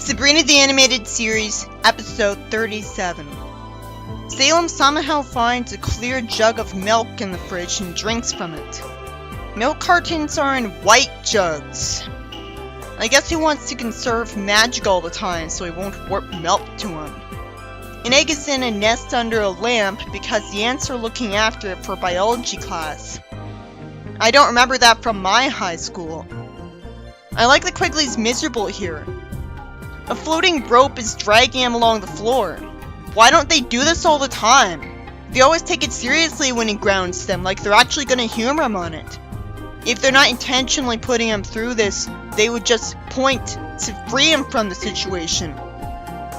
Sabrina the Animated Series, Episode 37. Salem somehow finds a clear jug of milk in the fridge and drinks from it. Milk cartons are in white jugs. I guess he wants to conserve magic all the time so he won't warp milk to him. An egg is in a nest under a lamp because the ants are looking after it for biology class. I don't remember that from my high school. I like that Quigley's miserable here. A floating rope is dragging him along the floor. Why don't they do this all the time? They always take it seriously when he grounds them, like they're actually gonna humor him on it. If they're not intentionally putting him through this, they would just point to free him from the situation.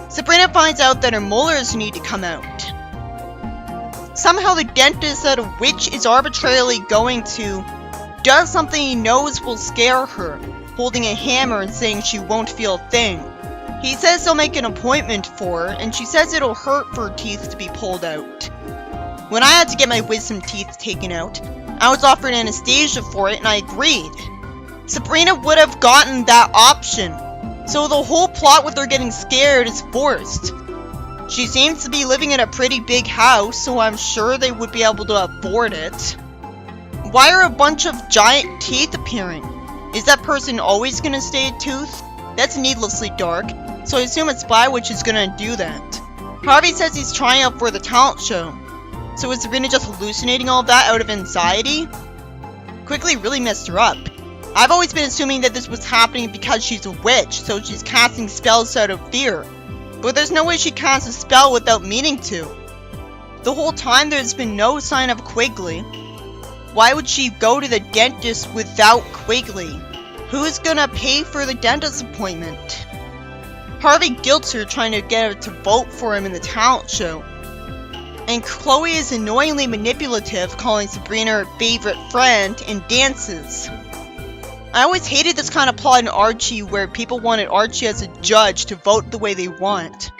Sabrina finds out that her molars need to come out. Somehow the dentist that a witch is arbitrarily going to does something he knows will scare her, holding a hammer and saying she won't feel a thing. He says he'll make an appointment for her, and she says it'll hurt for her teeth to be pulled out. When I had to get my wisdom teeth taken out, I was offered anesthesia for it and I agreed. Sabrina would have gotten that option, so the whole plot with her getting scared is forced. She seems to be living in a pretty big house, so I'm sure they would be able to afford it. Why are a bunch of giant teeth appearing? Is that person always gonna stay a tooth? That's needlessly dark, so I assume a spy witch is gonna do that. Harvey says he's trying out for the talent show. So is Sabrina just hallucinating all that out of anxiety? Quigley really messed her up. I've always been assuming that this was happening because she's a witch, so she's casting spells out of fear. But there's no way she casts a spell without meaning to. The whole time there's been no sign of Quigley. Why would she go to the dentist without Quigley? Who's gonna pay for the dentist appointment? Harvey guilts her, trying to get her to vote for him in the talent show. And Chloe is annoyingly manipulative, calling Sabrina her favorite friend, and dances. I always hated this kind of plot in Archie where people wanted Archie as a judge to vote the way they want.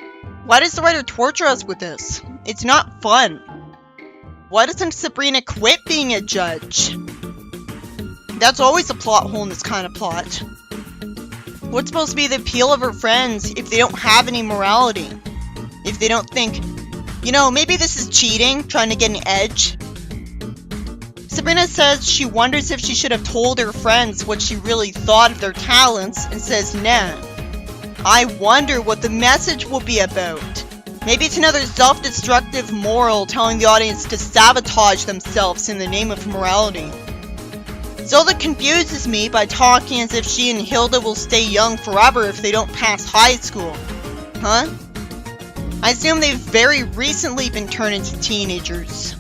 Why does the writer torture us with this? It's not fun. Why doesn't Sabrina quit being a judge? That's always a plot hole in this kind of plot. What's supposed to be the appeal of her friends if they don't have any morality? If they don't think, you know, maybe this is cheating, trying to get an edge? Sabrina says she wonders if she should have told her friends what she really thought of their talents, and says nah. I wonder what the message will be about. Maybe it's another self-destructive moral telling the audience to sabotage themselves in the name of morality. Zelda confuses me by talking as if she and Hilda will stay young forever if they don't pass high school. Huh? I assume they've very recently been turned into teenagers.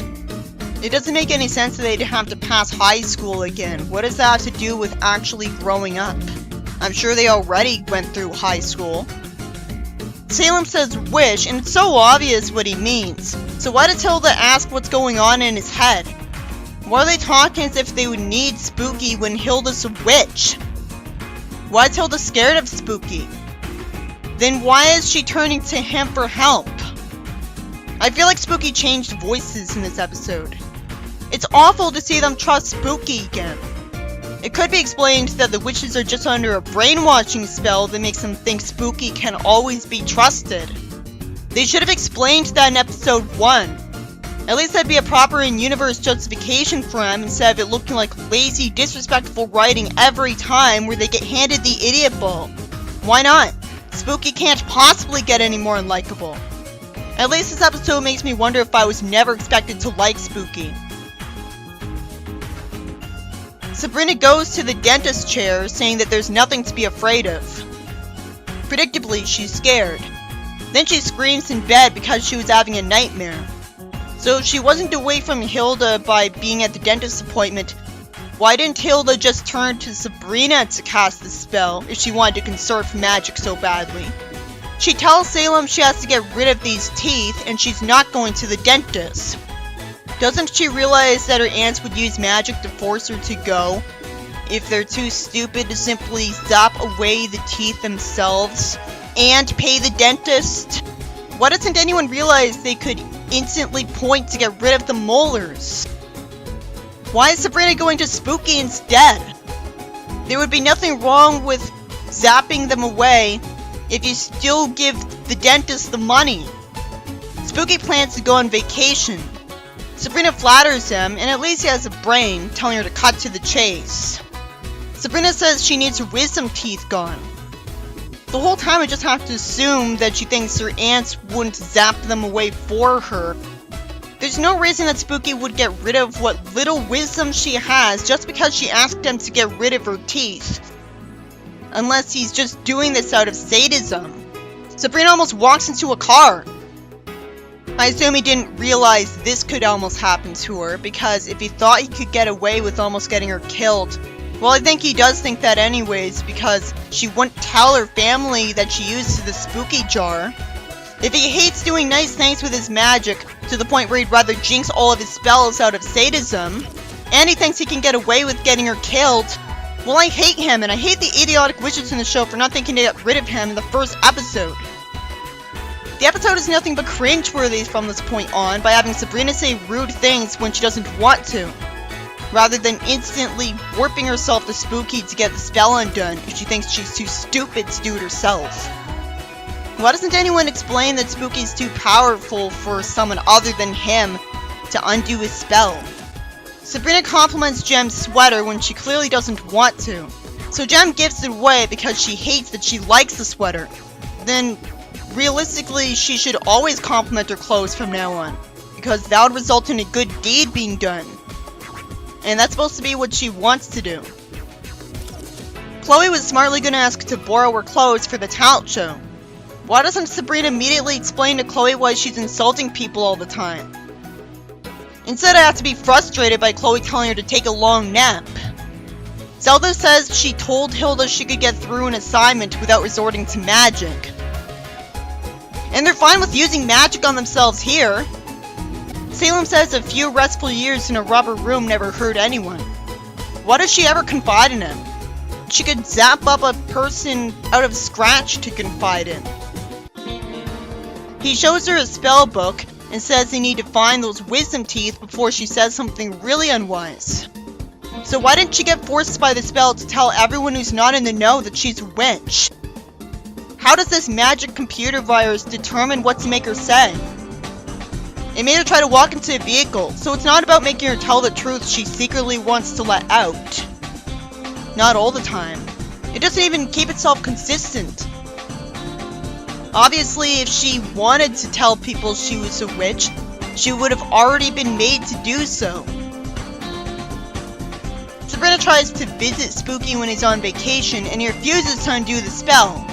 It doesn't make any sense that they'd have to pass high school again. What does that have to do with actually growing up? I'm sure they already went through high school. Salem says wish, and it's so obvious what he means. So why does Hilda ask what's going on in his head? Why are they talking as if they would need Spooky when Hilda's a witch? Why is Hilda scared of Spooky? Then why is she turning to him for help? I feel like Spooky changed voices in this episode. It's awful to see them trust Spooky again. It could be explained that the witches are just under a brainwashing spell that makes them think Spooky can always be trusted. They should have explained that in episode 1. At least that'd be a proper in-universe justification for him instead of it looking like lazy, disrespectful writing every time where they get handed the idiot ball. Why not? Spooky can't possibly get any more unlikable. At least this episode makes me wonder if I was never expected to like Spooky. Sabrina goes to the dentist chair, saying that there's nothing to be afraid of. Predictably, she's scared. Then she screams in bed because she was having a nightmare. So if she wasn't away from Hilda by being at the dentist appointment, why didn't Hilda just turn to Sabrina to cast the spell if she wanted to conserve magic so badly? She tells Salem she has to get rid of these teeth and she's not going to the dentist. Doesn't she realize that her aunts would use magic to force her to go if they're too stupid to simply zap away the teeth themselves and pay the dentist? Why doesn't anyone realize they could instantly point to get rid of the molars? Why is Sabrina going to Spooky instead? There would be nothing wrong with zapping them away if you still give the dentist the money. Spooky plans to go on vacation. Sabrina flatters him, and at least he has a brain, telling her to cut to the chase. Sabrina says she needs her wisdom teeth gone. The whole time I just have to assume that she thinks her aunts wouldn't zap them away for her. There's no reason that Spooky would get rid of what little wisdom she has just because she asked him to get rid of her teeth. Unless he's just doing this out of sadism. Sabrina almost walks into a car. I assume he didn't realize this could almost happen to her, because if he thought he could get away with almost getting her killed, well, I think he does think that anyways, because she wouldn't tell her family that she used the spooky jar. If he hates doing nice things with his magic, to the point where he'd rather jinx all of his spells out of sadism, and he thinks he can get away with getting her killed, well, I hate him, and I hate the idiotic wizards in the show for not thinking to get rid of him in the first episode. The episode is nothing but cringeworthy from this point on, by having Sabrina say rude things when she doesn't want to, rather than instantly warping herself to Spooky to get the spell undone if she thinks she's too stupid to do it herself. Why doesn't anyone explain that Spooky's too powerful for someone other than him to undo his spell? Sabrina compliments Gem's sweater when she clearly doesn't want to, so Gem gives it away because she hates that she likes the sweater. Then, realistically, she should always compliment her clothes from now on, because that would result in a good deed being done. And that's supposed to be what she wants to do. Chloe was smartly going to ask to borrow her clothes for the talent show. Why doesn't Sabrina immediately explain to Chloe why she's insulting people all the time? Instead, I have to be frustrated by Chloe telling her to take a long nap. Zelda says she told Hilda she could get through an assignment without resorting to magic. And they're fine with using magic on themselves here. Salem says a few restful years in a rubber room never hurt anyone. Why does she ever confide in him? She could zap up a person out of scratch to confide in. He shows her a spell book and says they need to find those wisdom teeth before she says something really unwise. So why didn't she get forced by the spell to tell everyone who's not in the know that she's a witch? How does this magic computer virus determine what to make her say? It made her try to walk into a vehicle, so it's not about making her tell the truth she secretly wants to let out. Not all the time. It doesn't even keep itself consistent. Obviously, if she wanted to tell people she was a witch, she would have already been made to do so. Sabrina tries to visit Spooky when he's on vacation, and he refuses to undo the spell.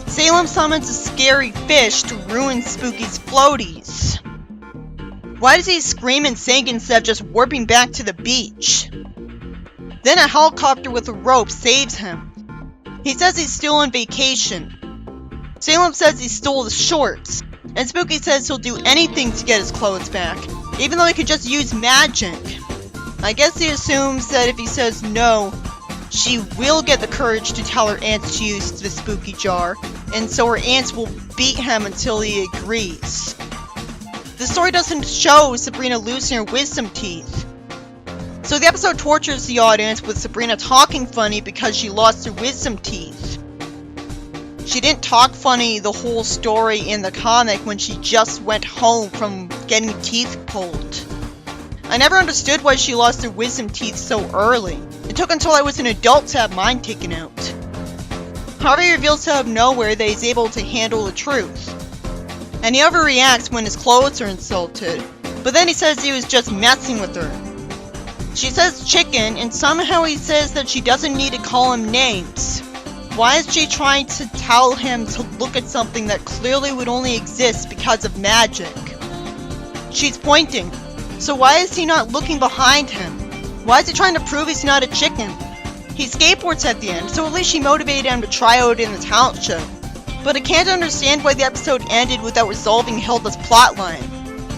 Salem summons a scary fish to ruin Spooky's floaties. Why does he scream and sink instead of just warping back to the beach? Then a helicopter with a rope saves him. He says he's still on vacation. Salem says he stole the shorts, and Spooky says he'll do anything to get his clothes back, even though he could just use magic. I guess he assumes that if he says no, she will get the courage to tell her aunts to use the spooky jar, and so her aunts will beat him until he agrees. The story doesn't show Sabrina losing her wisdom teeth. So the episode tortures the audience with Sabrina talking funny because she lost her wisdom teeth. She didn't talk funny the whole story in the comic when she just went home from getting teeth pulled. I never understood why she lost her wisdom teeth so early. It took until I was an adult to have mine taken out. Harvey reveals out of nowhere that he's able to handle the truth. And he overreacts when his clothes are insulted, but then he says he was just messing with her. She says chicken, and somehow he says that she doesn't need to call him names. Why is she trying to tell him to look at something that clearly would only exist because of magic? She's pointing, so why is he not looking behind him? Why is he trying to prove he's not a chicken? He skateboards at the end, so at least she motivated him to try out in the talent show. But I can't understand why the episode ended without resolving Hilda's plotline.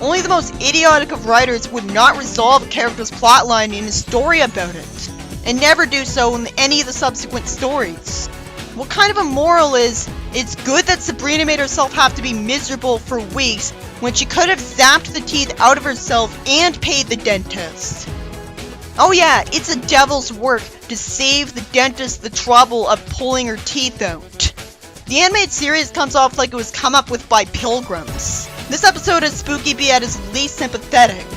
Only the most idiotic of writers would not resolve a character's plotline in a story about it, and never do so in any of the subsequent stories. What kind of a moral is, it's good that Sabrina made herself have to be miserable for weeks when she could have zapped the teeth out of herself and paid the dentist? Oh yeah, it's a devil's work to save the dentist the trouble of pulling her teeth out. The animated series comes off like it was come up with by pilgrims. This episode has Spooky be at his least sympathetic.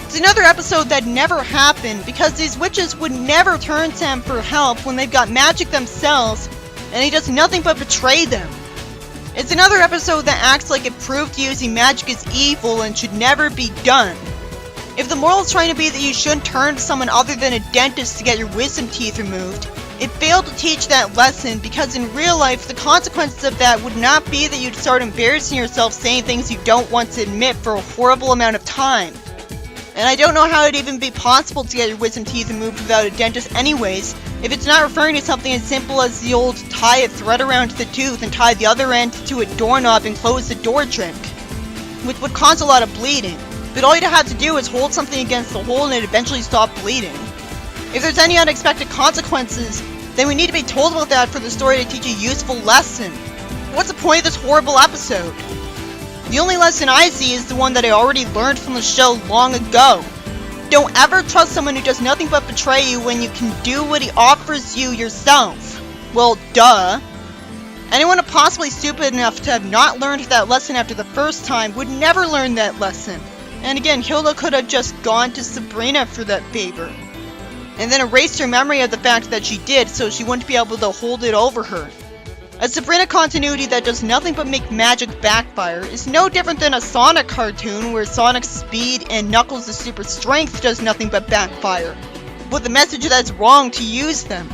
It's another episode that never happened because these witches would never turn to him for help when they've got magic themselves, and he does nothing but betray them. It's another episode that acts like it proved using magic is evil and should never be done. If the moral is trying to be that you shouldn't turn to someone other than a dentist to get your wisdom teeth removed, it failed to teach that lesson because in real life the consequences of that would not be that you'd start embarrassing yourself saying things you don't want to admit for a horrible amount of time. And I don't know how it'd even be possible to get your wisdom teeth removed without a dentist anyways, if it's not referring to something as simple as the old tie a thread around the tooth and tie the other end to a doorknob and close the door trick, which would cause a lot of bleeding. But all you'd have to do is hold something against the hole and it'd eventually stop bleeding. If there's any unexpected consequences, then we need to be told about that for the story to teach a useful lesson. What's the point of this horrible episode? The only lesson I see is the one that I already learned from the show long ago. Don't ever trust someone who does nothing but betray you when you can do what he offers you yourself. Well, duh. Anyone possibly stupid enough to have not learned that lesson after the first time would never learn that lesson. And again, Hilda could have just gone to Sabrina for that favor, and then erased her memory of the fact that she did so she wouldn't be able to hold it over her. A Sabrina continuity that does nothing but make magic backfire is no different than a Sonic cartoon where Sonic's speed and Knuckles' super strength does nothing but backfire, with the message that it's wrong to use them.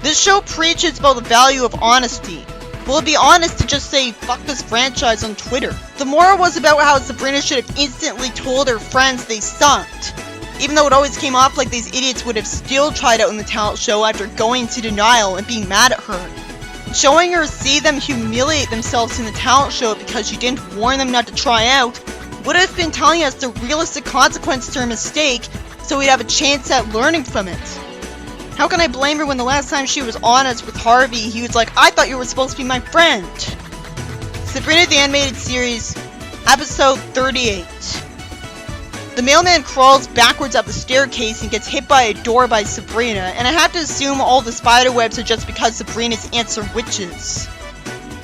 This show preaches about the value of honesty. Will it be honest to just say fuck this franchise on Twitter? The moral was about how Sabrina should have instantly told her friends they sucked, even though it always came off like these idiots would have still tried out in the talent show after going into denial and being mad at her. Showing her see them humiliate themselves in the talent show because she didn't warn them not to try out would have been telling us the realistic consequence to her mistake so we'd have a chance at learning from it. How can I blame her when the last time she was honest with Harvey, he was like, I thought you were supposed to be my friend. Sabrina the Animated Series, Episode 38. The mailman crawls backwards up the staircase and gets hit by a door by Sabrina, and I have to assume all the spider webs are just because Sabrina's aunts are witches.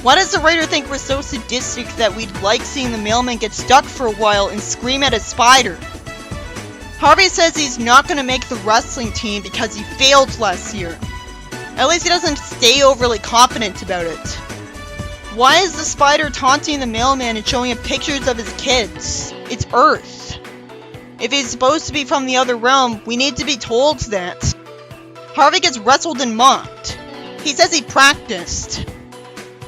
Why does the writer think we're so sadistic that we'd like seeing the mailman get stuck for a while and scream at a spider? Harvey says he's not going to make the wrestling team because he failed last year. At least he doesn't stay overly confident about it. Why is the spider taunting the mailman and showing him pictures of his kids? It's Earth. If he's supposed to be from the other realm, we need to be told that. Harvey gets wrestled and mocked. He says he practiced.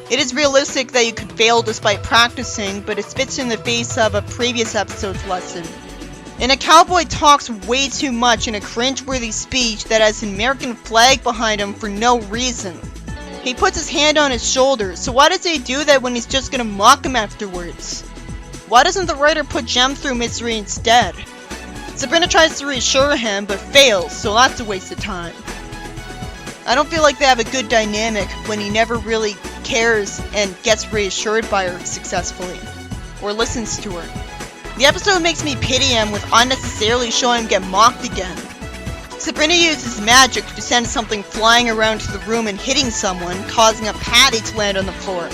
It is realistic that you could fail despite practicing, but it spits in the face of a previous episode's lesson. And a cowboy talks way too much in a cringe-worthy speech that has an American flag behind him for no reason. He puts his hand on his shoulder, so why does he do that when he's just gonna mock him afterwards? Why doesn't the writer put Jem through misery instead? Sabrina tries to reassure him, but fails, so that's a waste of time. I don't feel like they have a good dynamic when he never really cares and gets reassured by her successfully, or listens to her. The episode makes me pity him with unnecessarily showing him get mocked again. Sabrina uses magic to send something flying around to the room and hitting someone, causing a patty to land on the floor,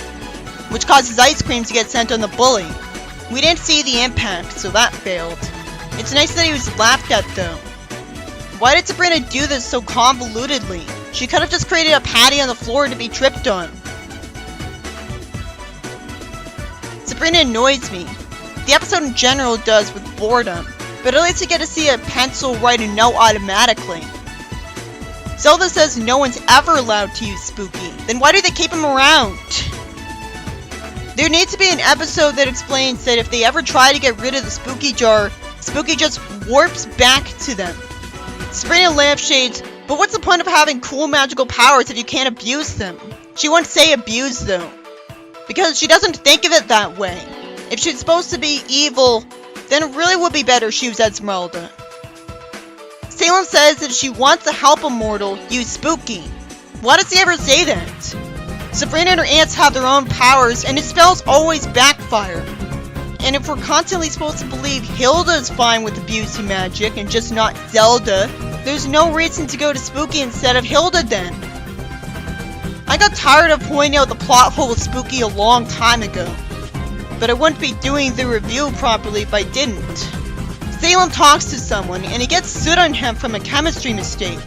which causes ice cream to get sent on the bully. We didn't see the impact, so that failed. It's nice that he was laughed at though. Why did Sabrina do this so convolutedly? She could have just created a patty on the floor to be tripped on. Sabrina annoys me. The episode in general does with boredom, but at least you get to see a pencil write a note automatically. Zelda says no one's ever allowed to use Spooky. Then why do they keep him around? There needs to be an episode that explains that if they ever try to get rid of the Spooky jar, Spooky just warps back to them. Sabrina lampshades, but what's the point of having cool magical powers if you can't abuse them? She won't say abuse though, because she doesn't think of it that way. If she's supposed to be evil, then it really would be better she was Esmeralda. Salem says if she wants to help a mortal, use Spooky. Why does he ever say that? Sabrina and her aunts have their own powers, and his spells always backfire. And if we're constantly supposed to believe Hilda is fine with abusing magic and just not Zelda, there's no reason to go to Spooky instead of Hilda then. I got tired of pointing out the plot hole with Spooky a long time ago, but I wouldn't be doing the review properly if I didn't. Salem talks to someone, and he gets soot on him from a chemistry mistake.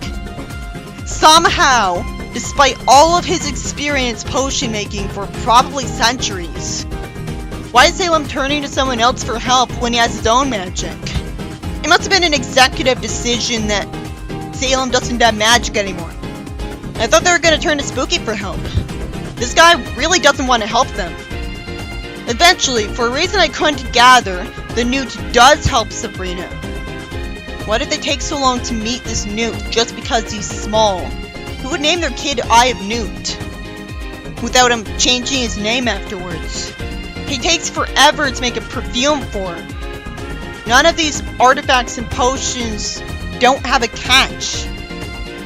Somehow, despite all of his experience potion making for probably centuries. Why is Salem turning to someone else for help when he has his own magic? It must have been an executive decision that Salem doesn't have magic anymore. I thought they were going to turn to Spooky for help. This guy really doesn't want to help them. Eventually, for a reason I couldn't gather, the Newt does help Sabrina. Why did they take so long to meet this Newt just because he's small? Who would name their kid Eye of Newt without him changing his name afterwards? He takes forever to make a perfume for her. None of these artifacts and potions don't have a catch.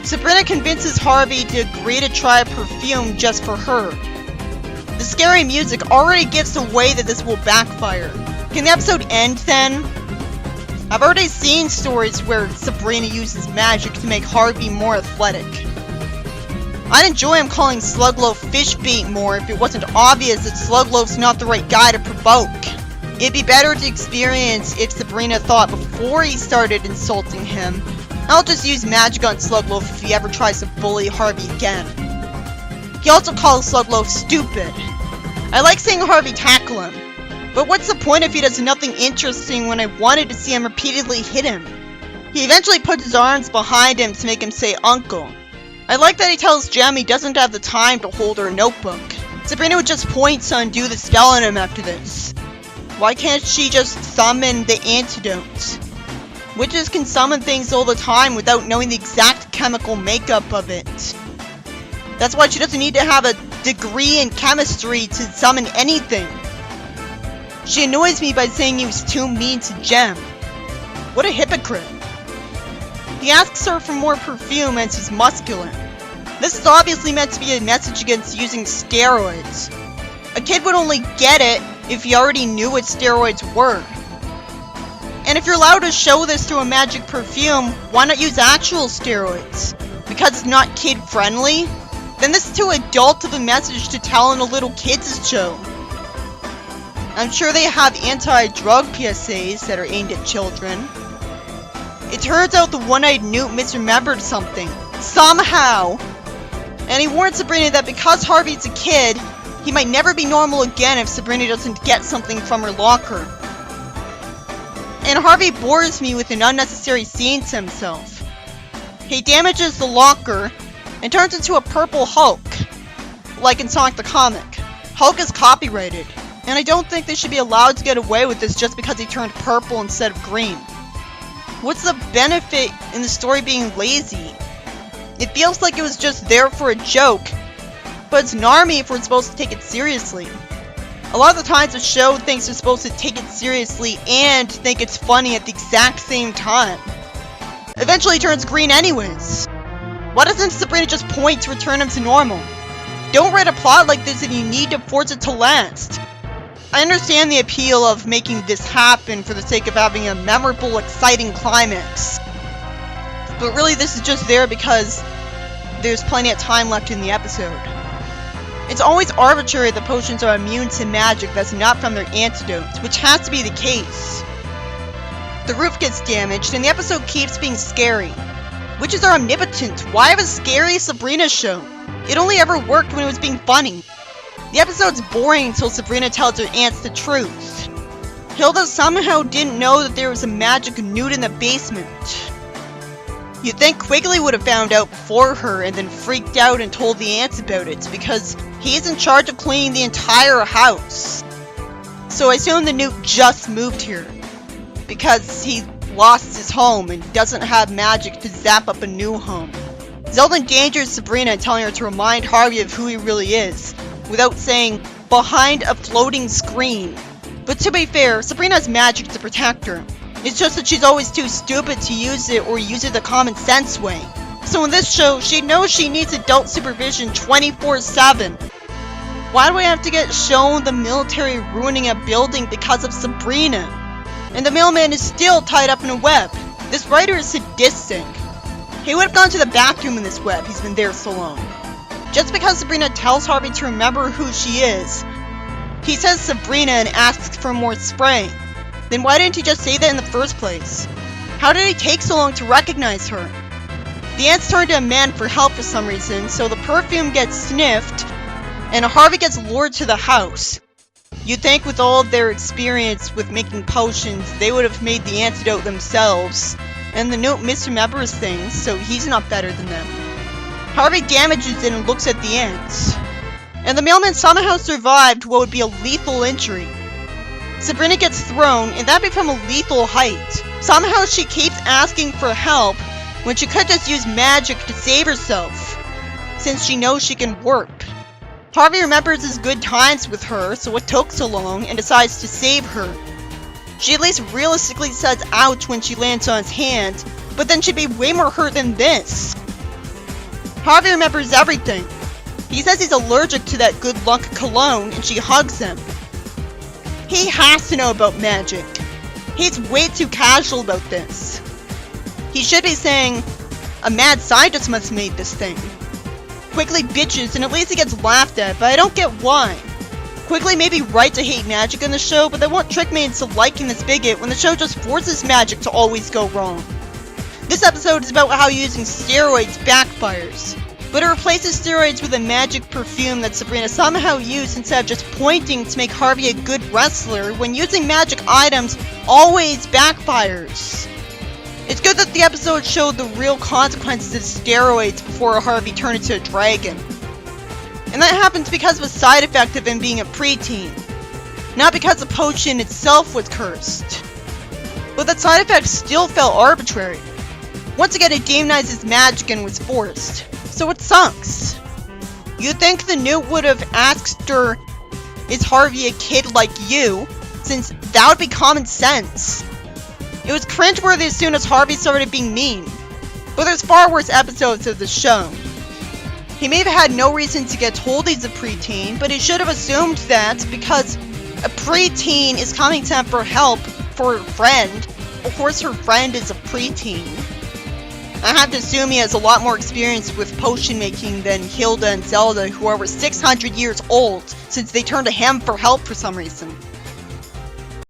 Sabrina convinces Harvey to agree to try a perfume just for her. The scary music already gives away that this will backfire. Can the episode end then? I've already seen stories where Sabrina uses magic to make Harvey more athletic. I'd enjoy him calling Slugloaf Fishbait more if it wasn't obvious that Slugloaf's not the right guy to provoke. It'd be better to experience if Sabrina thought before he started insulting him, I'll just use magic on Slugloaf if he ever tries to bully Harvey again. He also calls Slugloaf stupid. I like seeing Harvey tackle him, but what's the point if he does nothing interesting when I wanted to see him repeatedly hit him? He eventually puts his arms behind him to make him say uncle. I like that he tells Jem he doesn't have the time to hold her notebook. Sabrina would just point to undo the spell on him after this. Why can't she just summon the antidote? Witches can summon things all the time without knowing the exact chemical makeup of it. That's why she doesn't need to have a degree in chemistry to summon anything. She annoys me by saying he was too mean to Jem. What a hypocrite. He asks her for more perfume as he's muscular. This is obviously meant to be a message against using steroids. A kid would only get it if he already knew what steroids were. And if you're allowed to show this through a magic perfume, why not use actual steroids? Because it's not kid-friendly? Then this is too adult of a message to tell in a little kids' show. I'm sure they have anti-drug PSAs that are aimed at children. It turns out the one-eyed Newt misremembered something. Somehow! And he warns Sabrina that because Harvey's a kid, he might never be normal again if Sabrina doesn't get something from her locker. And Harvey bores me with an unnecessary scene to himself. He damages the locker and turns into a purple Hulk, like in Sonic the Comic. Hulk is copyrighted, and I don't think they should be allowed to get away with this just because he turned purple instead of green. What's the benefit in the story being lazy? It feels like it was just there for a joke, but it's an army if we're supposed to take it seriously. A lot of the times the show thinks they're supposed to take it seriously and think it's funny at the exact same time. Eventually he turns green anyways. Why doesn't Sabrina just point to return him to normal? Don't write a plot like this if you need to force it to last. I understand the appeal of making this happen for the sake of having a memorable, exciting climax. But really this is just there because there's plenty of time left in the episode. It's always arbitrary that potions are immune to magic that's not from their antidotes, which has to be the case. The roof gets damaged, and the episode keeps being scary. Witches are omnipotent. Why have a scary Sabrina show? It only ever worked when it was being funny. The episode's boring until Sabrina tells her aunts the truth. Hilda somehow didn't know that there was a magic Newt in the basement. You'd think Quigley would have found out before her and then freaked out and told the aunts about it, because he's in charge of cleaning the entire house. So I assume the Newt just moved here, because he lost his home and doesn't have magic to zap up a new home. Zelda endangers Sabrina and telling her to remind Harvey of who he really is, without saying, behind a floating screen. But to be fair, Sabrina has magic to protect her. It's just that she's always too stupid to use it or use it the common sense way. So in this show, she knows she needs adult supervision 24/7. Why do I have to get shown the military ruining a building because of Sabrina? And the mailman is still tied up in a web. This writer is sadistic. He would have gone to the bathroom in this web, he's been there so long. Just because Sabrina tells Harvey to remember who she is, he says Sabrina and asks for more spraying. Then why didn't he just say that in the first place? How did it take so long to recognize her? The ants turn to a man for help for some reason, so the perfume gets sniffed, and Harvey gets lured to the house. You'd think with all of their experience with making potions, they would have made the antidote themselves, and the note misremembers things, so he's not better than them. Harvey damages it and looks at the ants. And the mailman somehow survived what would be a lethal injury. Sabrina gets thrown, and that from a lethal height. Somehow she keeps asking for help, when she could just use magic to save herself, since she knows she can warp. Harvey remembers his good times with her, so what took so long, and decides to save her. She at least realistically says ouch when she lands on his hand, but then she'd be way more hurt than this. Harvey remembers everything. He says he's allergic to that good luck cologne, and she hugs him. He has to know about magic. He's way too casual about this. He should be saying, a mad scientist must have made this thing. Quickly bitches, and at least he gets laughed at, but I don't get why. Quickly may be right to hate magic in the show, but they won't trick me into liking this bigot when the show just forces magic to always go wrong. This episode is about how using steroids backfires, but it replaces steroids with a magic perfume that Sabrina somehow used instead of just pointing to make Harvey a good wrestler when using magic items always backfires. It's good that the episode showed the real consequences of steroids before Harvey turned into a dragon. And that happens because of a side effect of him being a preteen, not because the potion itself was cursed. But that side effect still felt arbitrary. Once again, it demonizes magic and was forced, so it sucks. You'd think the newt would have asked her, is Harvey a kid like you, since that would be common sense. It was cringeworthy as soon as Harvey started being mean, but there's far worse episodes of the show. He may have had no reason to get told he's a preteen, but he should have assumed that because a preteen is coming to him for help for her friend. Of course her friend is a preteen. I have to assume he has a lot more experience with potion making than Hilda and Zelda, who are over 600 years old, since they turned to him for help for some reason.